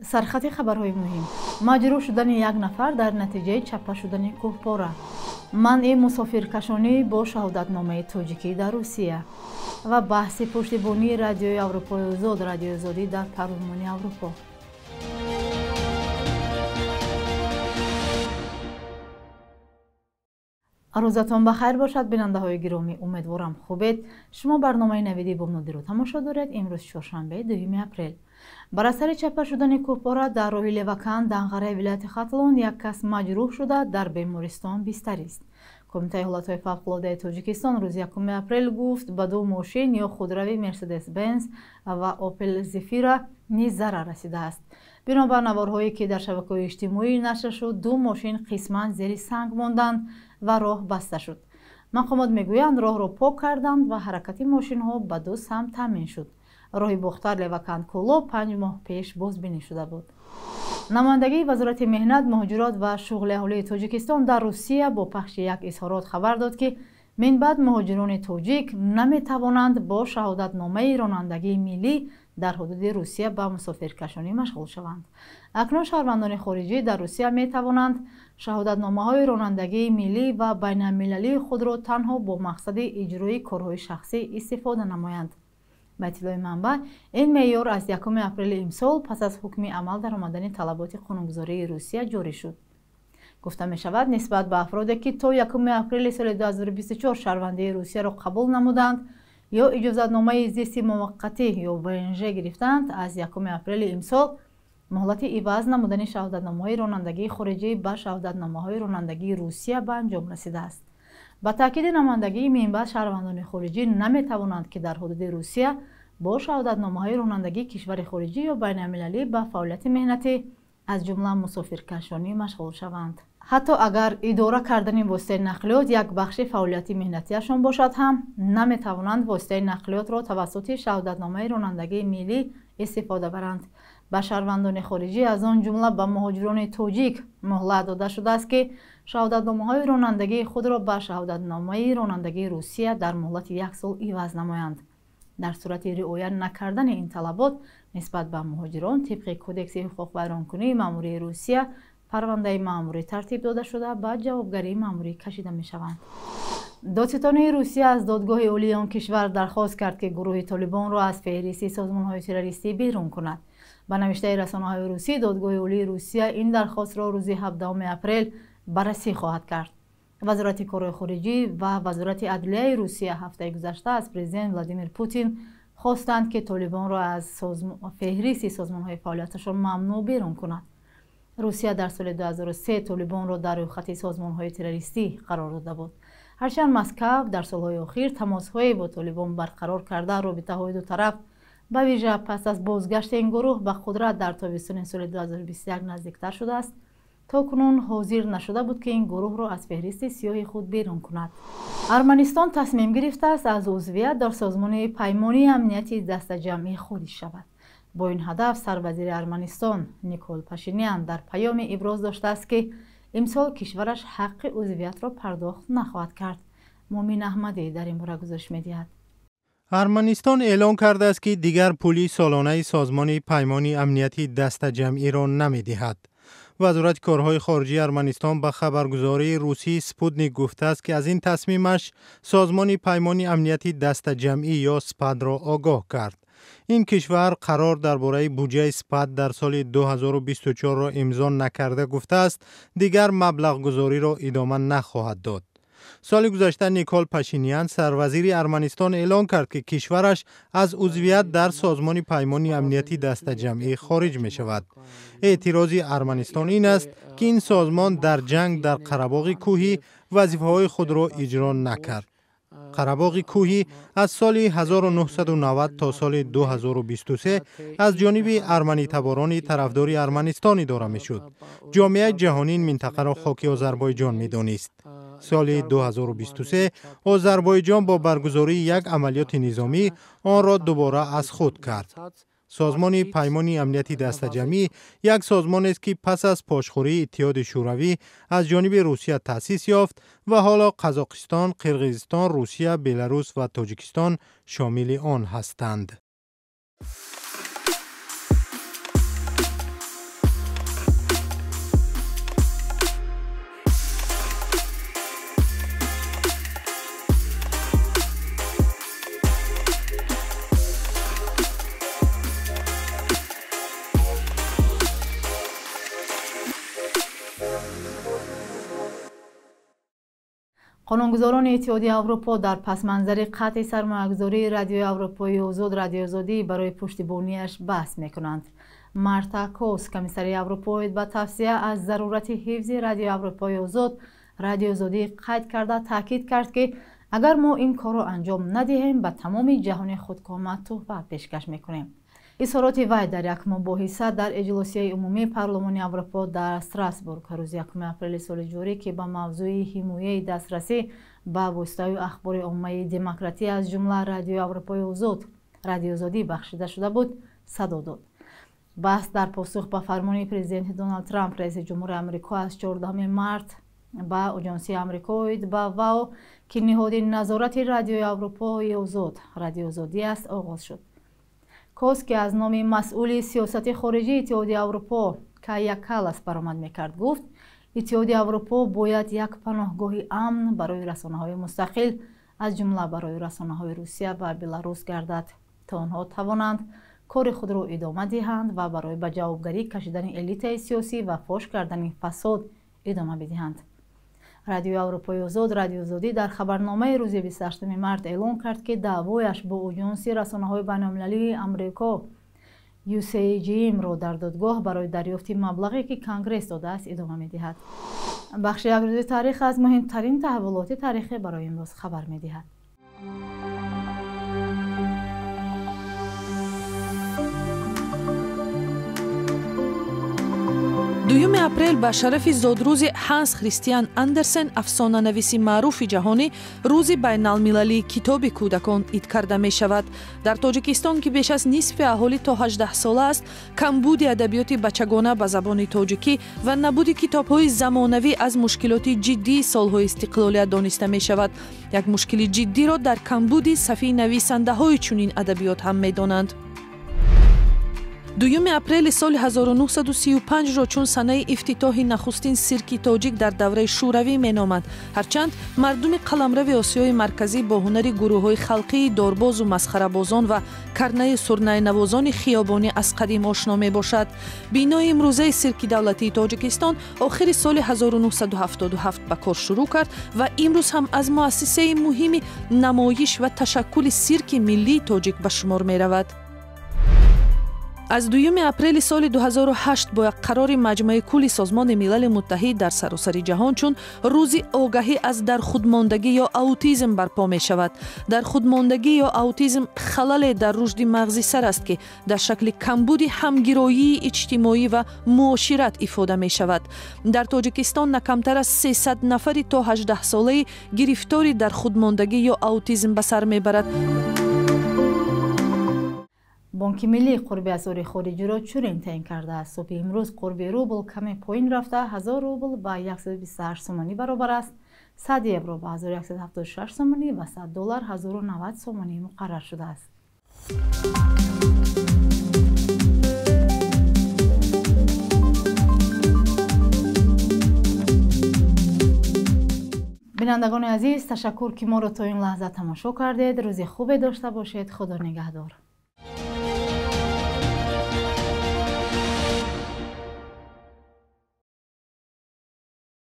سرخط خبرهای مهم: مجروح شدن یک نفر در نتیجه چپه شدن کوهپاره، منع مسافرکشانی با شهادتنامه تاجیکی در روسیه و بحث پشتیبانی رادیوی اروپای آزاد، رادیوی آزادی در پارلمان اروپا. روزتان بخیر باشد بیننده های گرامی، امیدوارم خوبید. شما برنامه نویدی بامنادی رو تماشا دارید. امروز چهارشنبه 2 اپریل. بر اثر چپه شدن کوهپاره در راه لوکان دنقره ولایت خاتلون یک کس مجروح شده در بیمارستان بستری است. کمیته حالتهای فوق‌العاده تاجیکستان روز 1 اپریل گفت به دو ماشین یا خودروی مرسدس بنز و اوپل زفیرا نیز ضرر رسیده است. بنابر نوارهایی که در شبکه‌های اجتماعی نشر شد، دو ماشین قسماً زیر سنگ ماندند و راه بسته شد. مقامات میگویند راه را پاک کردند و حرکت ماشین ها به دو سمت تامین شد. راه بختر لوکان کولو 5 ماه پیش بازبینی شده بود. نمایندگی وزارت مهنت، مهاجرت و شغل اهالی تاجیکستان در روسیه با پخش یک اظهارات خبر داد که من بعد مهاجران تاجیک نمیتوانند با شهادتنامه رانندگی ملی در حدود روسیه به مسافرکشانی مشغول شوند. اکنون شهروندان خارجی در روسیه می توانند شهادتنامه‌های رانندگی ملی و بین المللی خود را تنها با مقصد اجرای کارهای شخصی استفاده نمایند. به اطلاع منبع، این معیار از 1 اپریل امسال پس از حکم عمل در آمدن طلبات قانونگذاری روسیه جاری شد. گفته می شود نسبت به افرادی که تا 1 اپریل سال 2024 شهروندی روسیه را قبول نمودند یا اجازتنامه زیست موقتی یا ونژ گرفتند، از 1 اپریل امسال مهلت عوض نمودن شهادتنامه‌های رانندگی خارجی به شهادتنامه‌های رانندگی روسیه به انجام رسیده است. با تاکید نمایندگی منبع، شهروندان خارجی نمی توانند که در حدود روسیه با شهادتنامه‌های رانندگی کشور خارجی یا بین المللی به فعالیت مهنتی از جمله مسافرکشانی مشغول شوند. حتی اگر اداره کردن واسطه نقلیات یک بخش فعالیت مهنتیشان باشد هم نمی توانند واسطه نقلیات را توسط شهادتنامه رانندگی ملی استفاده برند. به شهروندان خارجی از آن جمله به مهاجران تاجیک مهلت داده شده است که شهادتنامه‌های رانندگی خود را به شهادتنامه رانندگی روسیه در مهلت 1 سال عوض نمایند. در صورت رعایت نکردن این طلبات نسبت به مهاجران، طبق کدکس حقوق بیانکنی ماموری روسیه پرونده ماموری ترتیب داده شده به جوابگری ماموری کشیده می شوند. دادستانی روسیه از دادگاه عالی آن کشور درخواست کرد که گروه طالبان را از فهرست سازمان‌های تروریستی بیرون کند. به نوشته رسانه‌های روسی، دادگاه عالی روسیه این درخواست را روز 17 اپریل بررسی خواهد کرد. وزارت کارهای خارجی و وزارت عدلیه روسیه هفته گذشته از پرزیدنت ولادیمیر پوتین خواستند که طالبان را از فهرست سازمان‌های فعالیتشان ممنوع بیرون کند. روسیه در سال 2003 طالبان را در روی خط سازمان‌های تروریستی قرار داده بود. هرچند مسکو در سال‌های اخیر تماس‌های با طالبان برقرار کرده، رابطه‌های دو طرف به ویژه پس از بازگشت این گروه به قدرت در تابستان سال 2021 نزدیکتر شده است. تا کنون حاضر نشده بود که این گروه را از فهرست سیاه خود بیرون کند. ارمنستان تصمیم گرفته است از عضویت در سازمان پیمانی امنیتی دست جمعی خودش شود. با این هدف سروزیر ارمنستان نیکول پاشینیان در پیامی ابراز داشته است که امسال کشورش حق عضویت را پرداخت نخواهد کرد. مومن احمدی در این باره گزارش می‌دهد. ارمنستان اعلام کرده است که دیگر پولی سالانه سازمان پیمانی امنیتی دست جمعی را نمی‌دهد. وزارت کارهای خارجی ارمنستان به خبرگزاری روسی سپوتنیک گفته است که از این تصمیمش سازمان پیمانی امنیتی دست جمعی یا سپاد را آگاه کرد. این کشور قرار درباره بودجه سپاد در سال 2024 را امضا نکرده گفته است دیگر مبلغ گذاری را ادامه نخواهد داد. سال گذشته نیکول پاشینیان سروزیر ارمنستان اعلام کرد که کشورش از عضویت در سازمان پیمانی امنیتی دست جمعی خارج می شود. اعتراض ارمنستان این است که این سازمان در جنگ در قره‌باغ کوهی وظیفه‌های خود را اجرا نکرد. قره‌باغ کوهی از سال 1990 تا سال 2023 از جانب ارمنی تباران طرفدار ارمنستان اداره می‌شد. جامعه جهانی این منطقه را خاک آذربایجان می‌دانست. سال 2023 آذربایجان با برگزاری یک عملیات نظامی آن را دوباره از خود کرد. سازمان پیمانی امنیتی دست جمعی یک سازمان است که پس از پاشخوری اتحاد شوروی از جانب روسیه تأسیس یافت و حالا قزاقستان، قرقیزستان، روسیه، بلاروس و تاجیکستان شامل آن هستند. قانونگذاران اتحادیه اروپا در پس منظر قطع سرمایه‌گذاری رادیوی اروپایی آزاد رادیو آزادی برای پشتیبانیش بحث میکنند. مارتا کوس کمیسری اروپایی به توصیه از ضرورت حفظ رادیوی اروپایی آزاد رادیو آزادی قید کرده تاکید کرد که اگر ما این کار را انجام ندهیم به تمام جهان خودکامه تحفه پیشکش میکنیم. اظهارات وی در یک مباحثه در اجلاسیه عمومی پارلمان اروپا در استراسبورگ روز 1 اپریل سال جاری که به موضوع حمایت دسترسی به وسایل اخبار عامه دموکراتی از جمله رادیوی اروپای آزاد رادیو آزادی بخشیده شده بود صدا داد. بحث در پاسخ به فرمان پرزیدنت دونالد ترامپ رئیس جمهور آمریکا از 14 مارس به آژانسی آمریکایی به واو که نهادین نظارت رادیوی اروپای آزاد رادیو آزادی است آغاز شد. کوس که از نام مسئول سیاست خارجی اتحادیه اروپا کایا کالاس برآمد میکرد گفت اتحادیه اروپا باید یک پناهگاه امن برای رسانه‌های مستقل از جمله برای رسانه‌های روسیه و بلاروس گردد تا آنها توانند کار خود را ادامه دهند و برای به جوابگری کشیدن الیت سیاسی و فاش کردن فساد ادامه بدهند. رادیو اروپای آزاد رادیو آزادی در خبرنامه روز 28 مارس اعلام کرد که دعوایش با آژانس رسانه‌های بین‌المللی آمریکا USAGM را در دادگاه برای دریافت مبلغی که کنگره داده است ادامه می‌دهد. بخش یک روز تاریخ از مهمترین تحولات تاریخی برای امروز خبر می‌دهد. دوم اپریل به شرف زادروز هانس کریستیان اندرسن افسانه‌نویس معروف جهانی روز بین‌المللی کتاب کودکان اید کرده می شود. در تاجیکستان که بیش از نصف اهالی تا 18 ساله است، کمبود ادبیات بچگانه به زبان تاجیکی و نبود کتاب‌های زمانوی از مشکلات جدی سال‌های استقلالیت دانسته می شود. یک مشکل جدی را در کمبود صفی نویسنده‌های چنین ادبیات هم می دانند. دوم اپریل سال 1935 را چون سنه افتتاح نخستین سیرک تاجیک در دوره شوروی مینامد. هرچند مردم قلمرو آسیای مرکزی با هنر گروه‌های خلقی دارباز و مسخره‌بازان و کرنه سرنای نوازان خیابانی از قدیم آشنا میباشد. بینای امروزه سیرک دولتی تاجیکستان آخر سال 1977 به کار شروع کرد و امروز هم از مؤسسه مهم نمایش و تشکل سیرک ملی تاجیک به شمار می رود. از دوم اپریل سال 2008 با یک قرار مجمع کل سازمان ملل متحد در سراسر جهان چون روز آگاهی از در خودماندگی یا اوتیسم برپا می شود. در خودماندگی یا اوتیسم خلل در رشد مغزی سر است که در شکل کمبود همگرایی اجتماعی و معاشرت افاده می شود. در تاجیکستان نه کمتر از 300 نفر تا 18 ساله گرفتاری در خودماندگی یا اوتیسم به سر می برد. بانک ملی قرب اسعار خارجی را چنین تعیین کرده است. صبح امروز قرب روبل کمی پایین رفته 1000 روبل به 128 سومانی برابر است. 100 یورو به 1176 سومانی و 100 دلار 1090 سومانی مقرر شده است. بینندگان عزیز، تشکر که ما را تا این لحظه تماشا کردید. روز خوبی داشته باشید. خدا نگهدار.